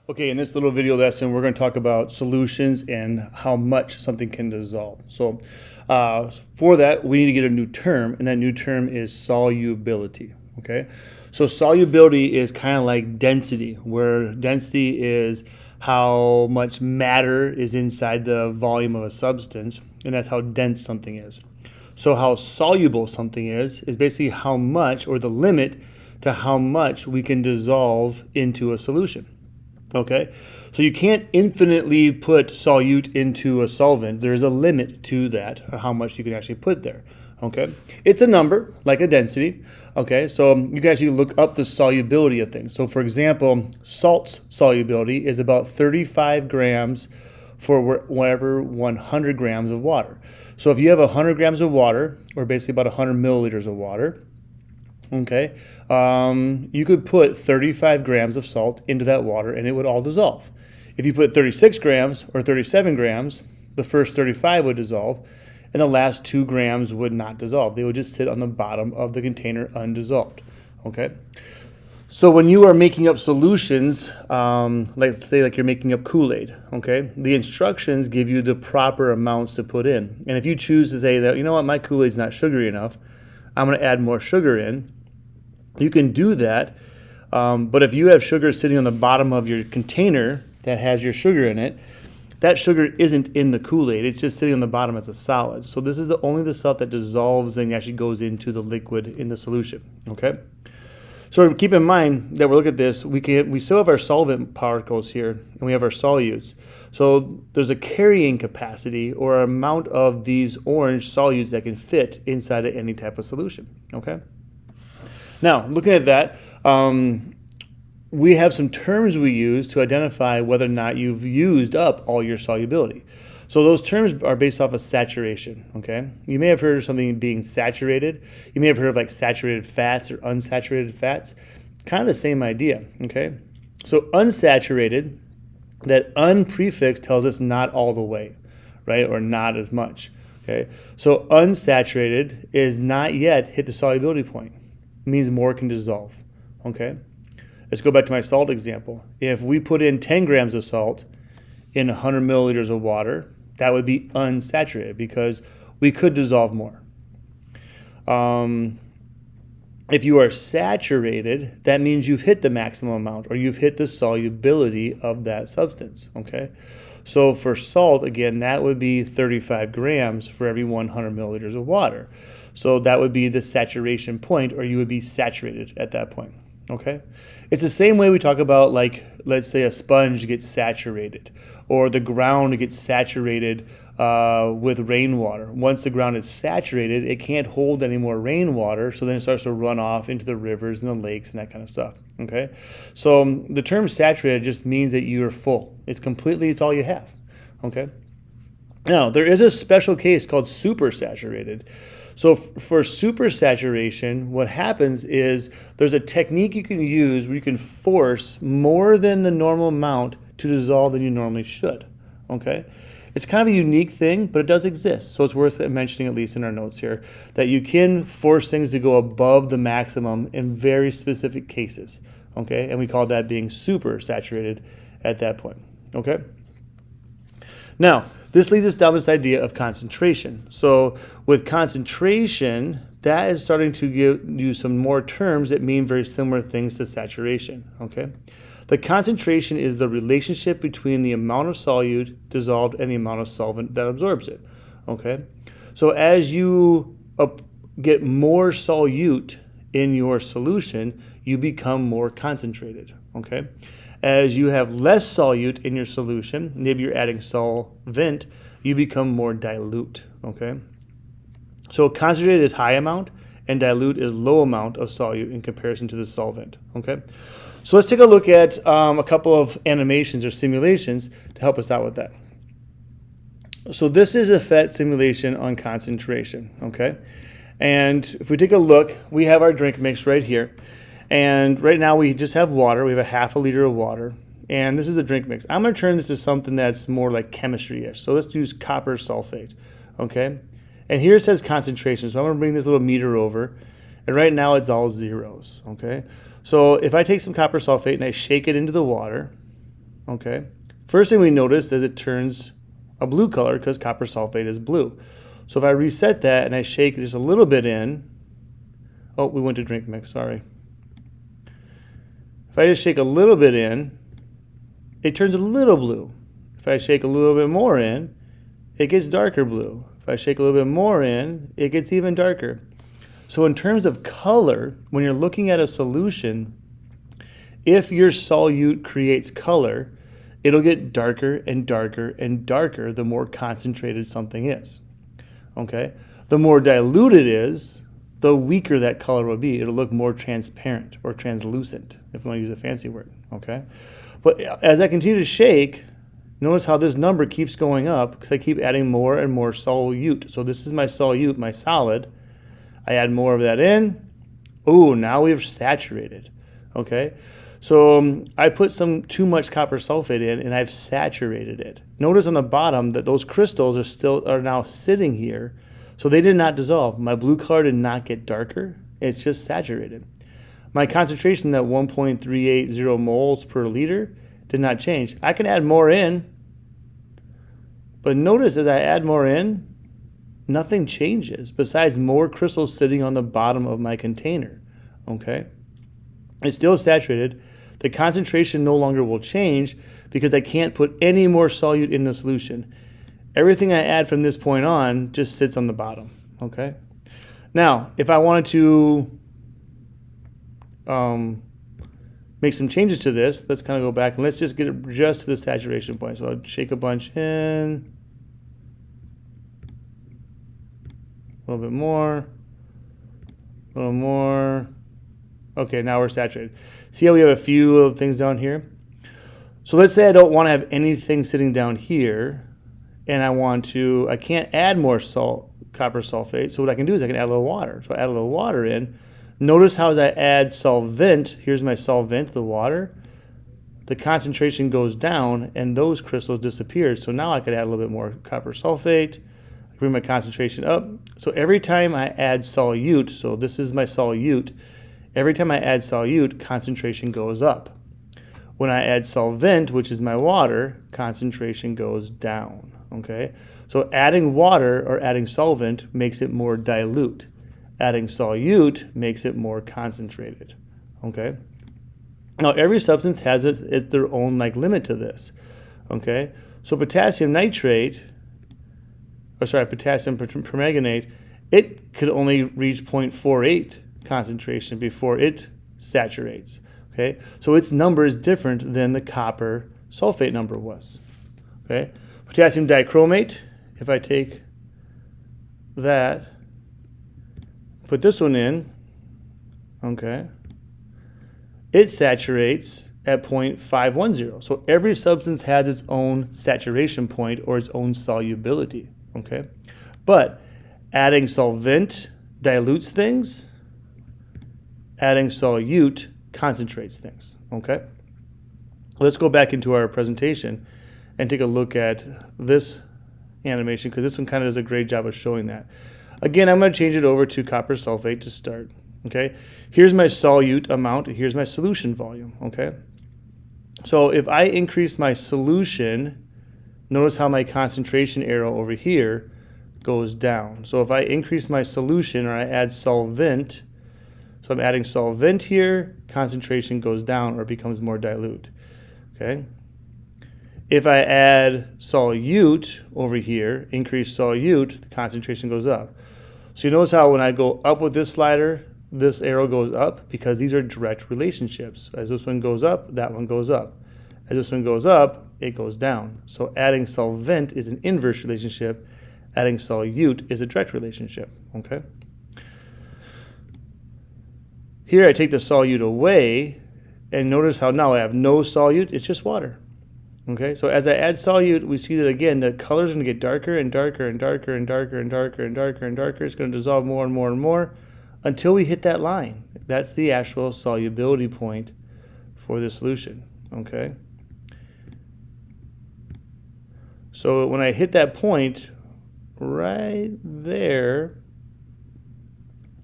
Okay, in this little video lesson, we're going to talk about solutions and how much something can dissolve. So for that, we need to get a new term, and that new term is solubility. Okay, so solubility is kind of like density, where density is how much matter is inside the volume of a substance, and that's how dense something is. So how soluble something is basically how much, or the limit to how much we can dissolve into a solution. Okay, so you can't infinitely put solute into a solvent. There's a limit to that, or how much you can actually put there. Okay, it's a number, like a density. Okay, so you can actually look up the solubility of things. So for example, salt's solubility is about 35 grams for whatever 100 grams of water. So if you have 100 grams of water, or basically about 100 milliliters of water, okay, you could put 35 grams of salt into that water and it would all dissolve. If you put 36 grams or 37 grams, the first 35 would dissolve and the last 2 grams would not dissolve. They would just sit on the bottom of the container undissolved. Okay, so when you are making up solutions, let's say like you're making up Kool-Aid, okay, the instructions give you the proper amounts to put in. And if you choose to say that, you know what, my Kool-Aid's not sugary enough, I'm going to add more sugar in, you can do that, but if you have sugar sitting on the bottom of your container that has your sugar in it, that sugar isn't in the Kool-Aid. It's just sitting on the bottom as a solid. So this is only the stuff that dissolves and actually goes into the liquid in the solution. Okay. So keep in mind that we look at this, we still have our solvent particles here, and we have our solutes. So there's a carrying capacity or amount of these orange solutes that can fit inside of any type of solution. Okay. Now, looking at that, we have some terms we use to identify whether or not you've used up all your solubility. So those terms are based off of saturation, okay? You may have heard of something being saturated. You may have heard of like saturated fats or unsaturated fats. Kind of the same idea, okay? So unsaturated, that un prefix tells us not all the way, right? Or not as much, okay? So unsaturated is not yet hit the solubility point. It means more can dissolve, okay? Let's go back to my salt example. If we put in 10 grams of salt in 100 milliliters of water, that would be unsaturated because we could dissolve more. If you are saturated, that means you've hit the maximum amount or you've hit the solubility of that substance, okay? So for salt, again, that would be 35 grams for every 100 milliliters of water. So that would be the saturation point, or you would be saturated at that point. Okay, it's the same way we talk about, like, let's say a sponge gets saturated or the ground gets saturated with rainwater. Once the ground is saturated, it can't hold any more rainwater, so then it starts to run off into the rivers and the lakes and that kind of stuff. Okay, so the term saturated just means that you're full. It's all you have. Okay, now there is a special case called supersaturated. So for supersaturation, what happens is there's a technique you can use where you can force more than the normal amount to dissolve than you normally should, okay? It's kind of a unique thing, but it does exist. So it's worth mentioning, at least in our notes here, that you can force things to go above the maximum in very specific cases, okay? And we call that being supersaturated at that point, okay? Now, this leads us down this idea of concentration. So with concentration, that is starting to give you some more terms that mean very similar things to saturation, okay? The concentration is the relationship between the amount of solute dissolved and the amount of solvent that absorbs it, okay? So as you get more solute in your solution, you become more concentrated, okay? As you have less solute in your solution, maybe you're adding solvent, you become more dilute, okay? So concentrated is high amount and dilute is low amount of solute in comparison to the solvent, okay? So let's take a look at a couple of animations or simulations to help us out with that. So this is a PhET simulation on concentration, okay? And if we take a look, we have our drink mix right here. And right now we just have water. We have a half a liter of water. And this is a drink mix. I'm going to turn this to something that's more like chemistry-ish. So let's use copper sulfate, okay? And here it says concentration. So I'm going to bring this little meter over. And right now it's all zeros, okay? So if I take some copper sulfate and I shake it into the water, okay? First thing we notice is it turns a blue color because copper sulfate is blue. So if I reset that and I shake just a little bit in, oh, we went to drink mix, sorry. If I just shake a little bit in, it turns a little blue. If I shake a little bit more in, it gets darker blue. If I shake a little bit more in, it gets even darker. So in terms of color, when you're looking at a solution, if your solute creates color, it'll get darker and darker and darker the more concentrated something is. Okay? The more dilute it is, the weaker that color will be. It'll look more transparent or translucent, if you want to use a fancy word. Okay? But as I continue to shake, notice how this number keeps going up because I keep adding more and more solute. So this is my solute, my solid. I add more of that in. Ooh, now we've saturated. Okay? So I put some too much copper sulfate in and I've saturated it. Notice on the bottom that those crystals are now sitting here. So they did not dissolve. My blue color did not get darker. It's just saturated. My concentration at 1.380 moles per liter did not change. I can add more in, but notice as I add more in, nothing changes besides more crystals sitting on the bottom of my container. Okay? It's still saturated. The concentration no longer will change because I can't put any more solute in the solution. Everything I add from this point on just sits on the bottom. Okay? Now, if I wanted to make some changes to this, let's kind of go back and let's just get it just to the saturation point. So I'll shake a bunch in, a little bit more, a little more. Okay, now we're saturated. See how we have a few little things down here? So let's say I don't want to have anything sitting down here, and I can't add more copper sulfate. So what I can do is I can add a little water. So I add a little water in. Notice how as I add solvent, here's my solvent, the water, the concentration goes down and those crystals disappear. So now I could add a little bit more copper sulfate, bring my concentration up. So every time I add solute, so this is my solute, every time I add solute, concentration goes up. When I add solvent, which is my water, concentration goes down. Okay? So adding water or adding solvent makes it more dilute. Adding solute makes it more concentrated. Okay? Now every substance has their own limit to this. Okay? So potassium permanganate, it could only reach 0.48 concentration before it saturates. Okay? So its number is different than the copper sulfate number was. Okay? Potassium dichromate, if I take that, put this one in, okay, it saturates at 0.510. So every substance has its own saturation point or its own solubility, okay? But adding solvent dilutes things, adding solute concentrates things, okay? Let's go back into our presentation and take a look at this animation because this one kind of does a great job of showing that. Again, I'm going to change it over to copper sulfate to start. Okay, here's my solute amount. Here's my solution volume. Okay, so if I increase my solution, notice how my concentration arrow over here goes down. So if I increase my solution or I add solvent, so I'm adding solvent here, concentration goes down or becomes more dilute. Okay. If I add solute over here, increase solute, the concentration goes up. So you notice how when I go up with this slider, this arrow goes up because these are direct relationships. As this one goes up, that one goes up. As this one goes up, it goes down. So adding solvent is an inverse relationship. Adding solute is a direct relationship. Okay. Here I take the solute away, and notice how now I have no solute. It's just water. Okay, so as I add solute, we see that again, the color's going to get darker and darker and darker and darker and darker and darker and darker. It's going to dissolve more and more and more until we hit that line. That's the actual solubility point for the solution. Okay. So when I hit that point right there,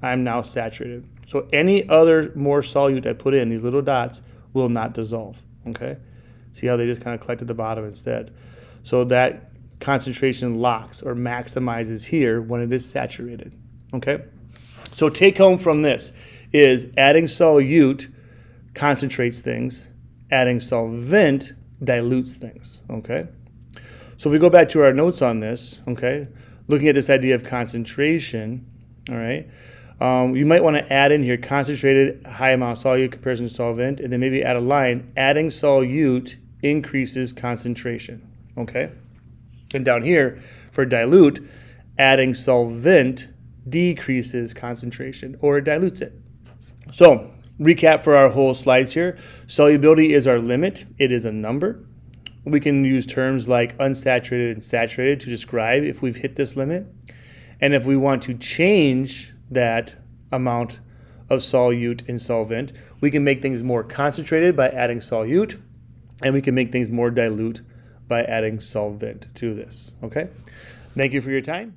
I'm now saturated. So any other more solute I put in, these little dots, will not dissolve. Okay. See how they just kind of collect at the bottom instead. So that concentration locks or maximizes here when it is saturated. Okay? So take home from this is adding solute concentrates things, adding solvent dilutes things. Okay? So if we go back to our notes on this, okay, looking at this idea of concentration, all right, you might want to add in here concentrated high amount of solute comparison to solvent, and then maybe add a line, adding solute increases concentration, okay? And down here, for dilute, adding solvent decreases concentration or dilutes it. So, recap for our whole slides here. Solubility is our limit. It is a number. We can use terms like unsaturated and saturated to describe if we've hit this limit. And if we want to change that amount of solute in solvent, we can make things more concentrated by adding solute, and we can make things more dilute by adding solvent to this. Okay? Thank you for your time.